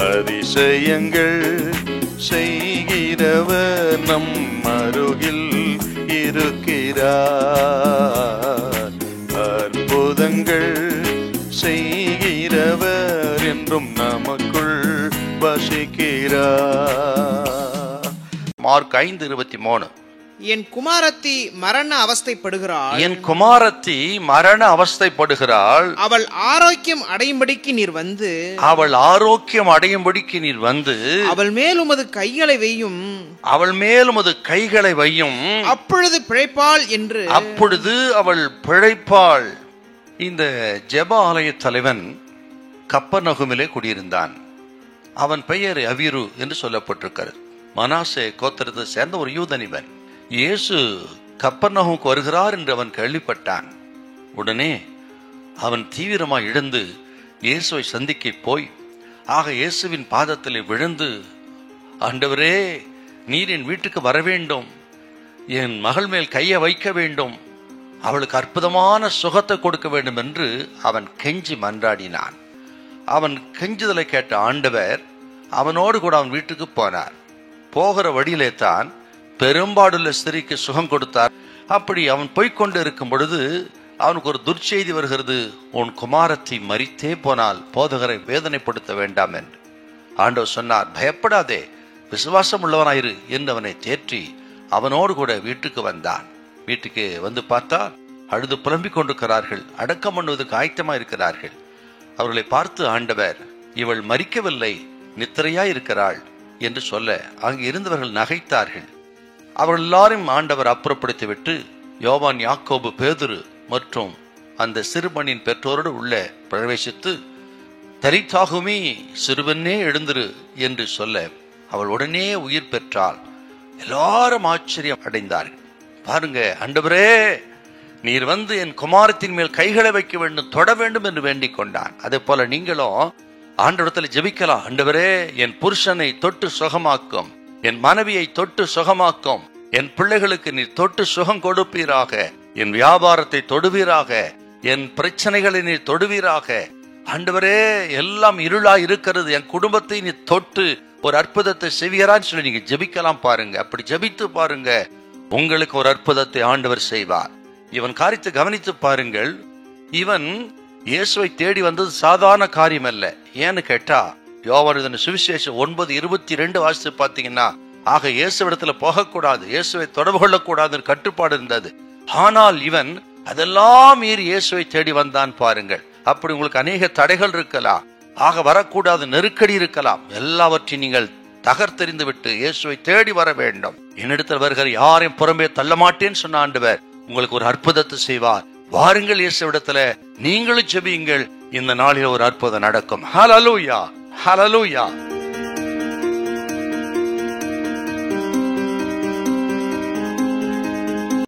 அதிசயங்கள் செய்கிறவர் நம் அருகில் இருக்கிறார். அற்புதங்கள் செய்கிறவர் என்றும் நமக்குள் வசிக்கிறார். மார்க் 5:23. என் குமாரத்தி மரண அவஸ்தைப்படுகிறாள். என் குமாரத்தி மரண அவஸ்தைப்படுகிறாள். அவள் ஆரோக்கியம் அடையும்படிக்கு நீர் வந்து, அவள் ஆரோக்கியம் அடையும்படிக்கு நீர் வந்து, அவள் மேல் உமது கைகளை வையும், அவள் மேல் உமது கைகளை வையும், அப்பொழுது பிழைப்பாள் என்று. அப்பொழுது அவள் பிழைப்பாள். இந்த ஜெப ஆலய தலைவன் கப்பர்நகூமிலே குடியிருந்தான். அவன் பெயர் அவிரு என்று சொல்லப்பட்டிருக்கிறது. மனாசே கோத்திரத்தை சேர்ந்த ஒரு யூதனிவன். இயேசு கப்பர்நகூமுக்கு வருகிறார் என்று அவன் கேள்விப்பட்டான். உடனே அவன் தீவிரமாய் எழுந்து இயேசுவை சந்திக்க போய், இயேசுவின் பாதத்தில் விழுந்து, ஆண்டவரே, நீர் என் வீட்டுக்கு வர வேண்டும், என் மகள் மேல் கையை வைக்க வேண்டும், அவளுக்கு அற்புதமான சுகத்தை கொடுக்க வேண்டும் என்று அவன் கெஞ்சி மன்றாடினான். அவன் கெஞ்சுதலை கேட்ட ஆண்டவர் அவனோடு கூட அவன் வீட்டுக்கு போனார். போகிற வழியிலே தான் பெரும்பாடுள்ள ஸ்திரீக்கு சுகம் கொடுத்தார். அப்படி அவன் போய்கொண்டு இருக்கும் பொழுது அவனுக்கு ஒரு துர்ச்செய்தி வருகிறது. உன் குமாரத்தி மரித்தே போனால் போதகரை வேதனைப்படுத்த வேண்டாம் என்று ஆண்டவர் சொன்னார். பயப்படாதே, விசுவாசம் உள்ளவனாயிரு என்று அவனை தேற்றி அவனோடு கூட வீட்டுக்கு வந்தான். வீட்டுக்கு வந்து பார்த்தா அழுது புலம்பிக் கொண்டிருக்கிறார்கள். அடக்கம் பண்ணுவதற்கு ஆயத்தமா இருக்கிறார்கள். அவர்களை பார்த்து ஆண்டவர், இவள் மரிக்கவில்லை, நித்திரையாய் இருக்கிறாள் என்று சொல்ல அங்கு இருந்தவர்கள் நகைத்தார்கள். அவர்கள் எல்லாரும் ஆண்டவர் அப்புறப்படுத்திவிட்டு யோவான், யாக்கோபு, பேதுரு மற்றும் அந்த சிறுபணியின் பெற்றோரோடு உள்ள பிரவேசித்து, தரித்தாகுமே, சிறுவனே எழுந்திரு என்று சொல்ல அவள் உடனே உயிர் பெற்றாள். எல்லாரும் ஆச்சரியம் அடைந்தார்கள். பாருங்க, ஆண்டவரே, நீர் வந்து என் குமாரத்தின் மேல் கைகளை வைக்க வேண்டும், தொட வேண்டும் என்று வேண்டிக் கொண்டான். அதே போல நீங்களும் ஆண்டவரிடத்தில் ஜெபிக்கலாம். ஆண்டவரே, என் புருஷனை தொட்டு சுகமாக்கும், என் மனைவியை தொட்டு சுகமாக்கும், என் பிள்ளைகளுக்கு நீர் தொட்டு சுகம் கொடுப்பீராக, என் வியாபாரத்தை தொடுவீராக, என் பிரச்சனைகளை நீர் தொடுவீராக. ஆண்டவரே, எல்லாம் இருளா இருக்கிறது, என் குடும்பத்தை நீ தொட்டு ஒரு அற்புதத்தை செய்வீரான்னு சொல்லி நீங்க ஜெபிக்கலாம். பாருங்க, அப்படி ஜெபித்து பாருங்க, உங்களுக்கு ஒரு அற்புதத்தை ஆண்டவர் செய்வார். இவன் காரியத்தை கவனித்து பாருங்கள். இவன் இயேசுவை தேடி வந்தது சாதாரண காரியம் அல்ல. ஏன்னு கேட்டா, யோவான் சுவிசேஷம் 9:22 வாசித்து பார்த்தீங்கன்னா, இயேசுவிடத்துல போகக்கூடாது, இயேசுவை தொடர்பு கொள்ளக்கூடாது கட்டுப்பாடு இருந்தது. ஆனால் இவன் அதெல்லாம் மீறி இயேசுவை தேடி வந்தான். பாருங்கள், அப்படி உங்களுக்கு அநேக தடைகள் இருக்கலாம், வரக்கூடாது நெருக்கடி இருக்கலாம். எல்லாவற்றையும் நீங்கள் தகர்த்தெறிந்து விட்டு இயேசுவை தேடி வர வேண்டும். என்னிடத்தில் வருகிற யாரையும் புறம்பே தள்ள மாட்டேன்னு சொன்ன ஆண்டவர் உங்களுக்கு ஒரு அற்புதத்தை செய்வார். வாருங்கள் இயேசுவிடத்துல, நீங்களும் ஜெபியுங்கள். இந்த நாளில் ஒரு அற்புதம் நடக்கும். ஹல்லேலூயா, ஹல்லேலூயா.